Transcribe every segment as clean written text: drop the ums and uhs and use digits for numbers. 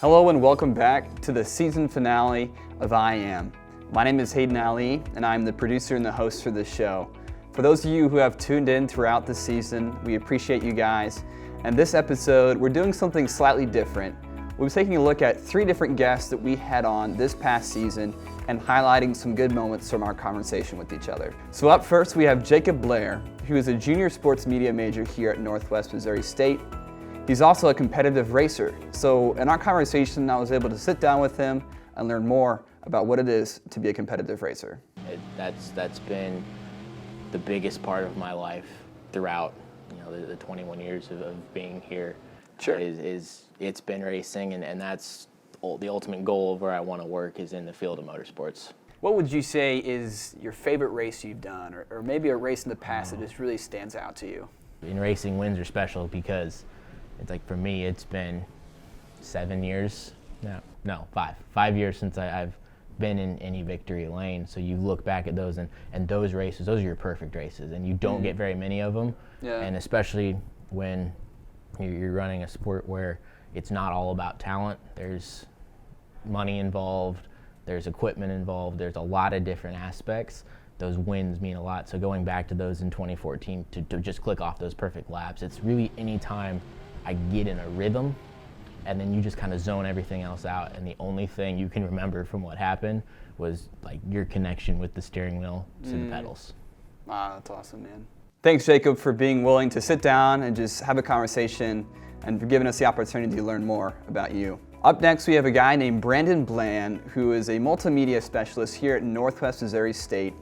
Hello and welcome back to the season finale of I Am. My name is Hayden Ali and I'm the producer and the host for this show. For those of you who have tuned in throughout the season, we appreciate you guys. And this episode, we're doing something slightly different. We'll be taking a look at 3 different guests that we had on this past season and highlighting some good moments from our conversation with each other. So up first, we have Jacob Blair, who is a junior sports media major here at Northwest Missouri State. He's also a competitive racer. So in our conversation, I was able to sit down with him and learn more about what it is to be a competitive racer. That's been the biggest part of my life throughout, the 21 years of being here. Sure. It's been racing, and that's the ultimate goal of where I want to work is in the field of motorsports. What would you say is your favorite race you've done, or maybe a race in the past that just really stands out to you? In racing, wins are special because it's like for me, it's been 7 years, five years since I've been in any victory lane. So you look back at those and those races, those are your perfect races, and you don't get very many of them. Yeah. And especially when you're running a sport where it's not all about talent. There's money involved, there's equipment involved, there's a lot of different aspects. Those wins mean a lot. So going back to those in 2014 to just click off those perfect laps, it's really any time I get in a rhythm and then you just kind of zone everything else out, and the only thing you can remember from what happened was like your connection with the steering wheel to the pedals. Wow, that's awesome, man. Thanks, Jacob, for being willing to sit down and just have a conversation and for giving us the opportunity to learn more about you. Up next, we have a guy named Brandon Bland, who is a multimedia specialist here at Northwest Missouri State.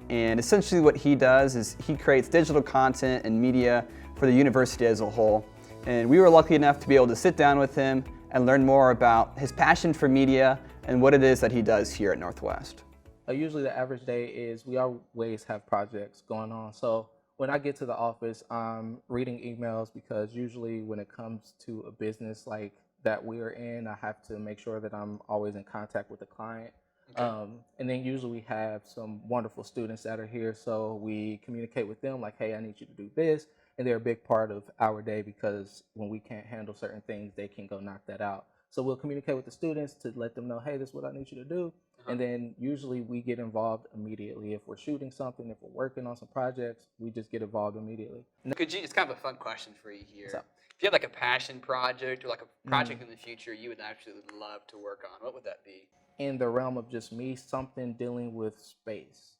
And essentially what he does is he creates digital content and media for the university as a whole. And we were lucky enough to be able to sit down with him and learn more about his passion for media and what it is that he does here at Northwest. Usually the average day is we always have projects going on. So when I get to the office, I'm reading emails because usually when it comes to a business like that we're in, I have to make sure that I'm always in contact with the client. Okay. And then usually we have some wonderful students that are here, so we communicate with them like, hey, I need you to do this. And they're a big part of our day because when we can't handle certain things, they can go knock that out. So we'll communicate with the students to let them know, hey, this is what I need you to do. And then usually we get involved immediately. If we're shooting something, if we're working on some projects, we just get involved immediately. It's kind of a fun question for you here. If you had like a passion project or like a project in the future you would absolutely love to work on, what would that be? In the realm of just me, something dealing with space.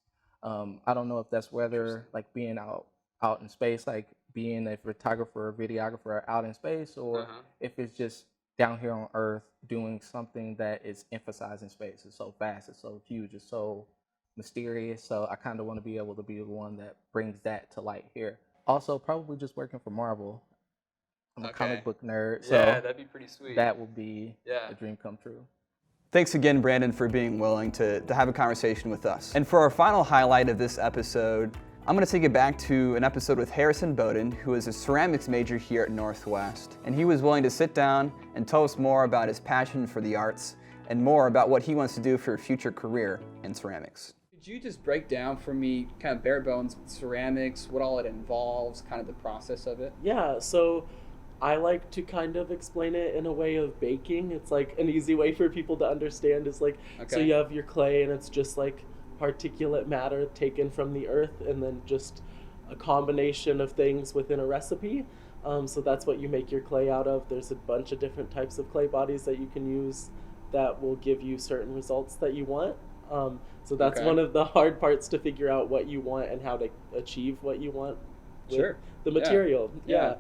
I don't know if that's whether like being out in space, like being a photographer or videographer out in space, or if it's just down here on Earth doing something that is emphasizing space. It's so vast, it's so huge, it's so mysterious. So I kind of want to be able to be the one that brings that to light here. Also, probably just working for Marvel. I'm a comic book nerd, so yeah, that'd be pretty sweet. That would be a dream come true. Thanks again, Brandon, for being willing to have a conversation with us. And for our final highlight of this episode, I'm going to take it back to an episode with Harrison Bowden, who is a ceramics major here at Northwest. And he was willing to sit down and tell us more about his passion for the arts and more about what he wants to do for a future career in ceramics. Could you just break down for me kind of bare bones ceramics, what all it involves, kind of the process of it? Yeah, so I like to kind of explain it in a way of baking. It's like an easy way for people to understand is like, so you have your clay and it's just like particulate matter taken from the earth and then just a combination of things within a recipe. So that's what you make your clay out of. There's a bunch of different types of clay bodies that you can use that will give you certain results that you want. So that's one of the hard parts, to figure out what you want and how to achieve what you want with the material. Yeah.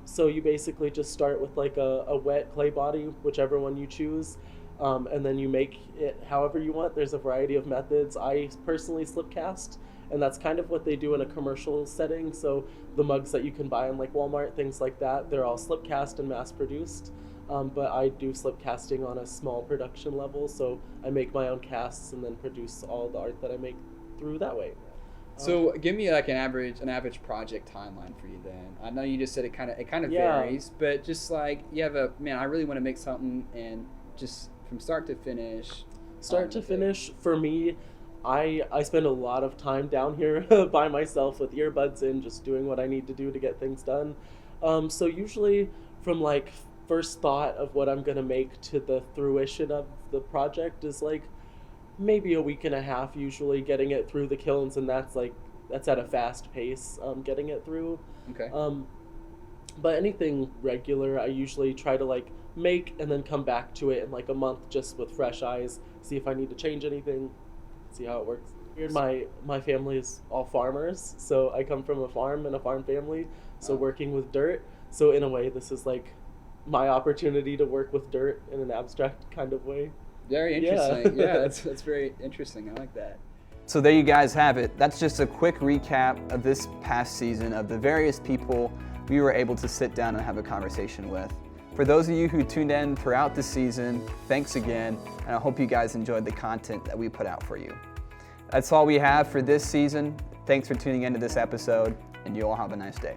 So you basically just start with like a wet clay body, whichever one you choose. And then you make it however you want. There's a variety of methods. I personally slip cast, and that's kind of what they do in a commercial setting. So the mugs that you can buy in like Walmart, things like that, they're all slip cast and mass produced. But I do slip casting on a small production level. So I make my own casts and then produce all the art that I make through that way. So give me like an average project timeline for you then. I know you just said it kind of varies, but just like you have I really want to make something, and just from start to finish. For me, I spend a lot of time down here by myself with earbuds in, just doing what I need to do to get things done. So usually from like first thought of what I'm gonna make to the fruition of the project is like maybe a week and a half usually getting it through the kilns, and that's at a fast pace getting it through. Okay. But anything regular I usually try to like make and then come back to it in like a month just with fresh eyes, see if I need to change anything, see how it works. My family is all farmers, so I come from a farm and a farm family, so working with dirt. So in a way, this is like my opportunity to work with dirt in an abstract kind of way. Very interesting. Yeah, that's very interesting. I like that. So there you guys have it. That's just a quick recap of this past season of the various people we were able to sit down and have a conversation with. For those of you who tuned in throughout the season, thanks again, and I hope you guys enjoyed the content that we put out for you. That's all we have for this season. Thanks for tuning into this episode, and you all have a nice day.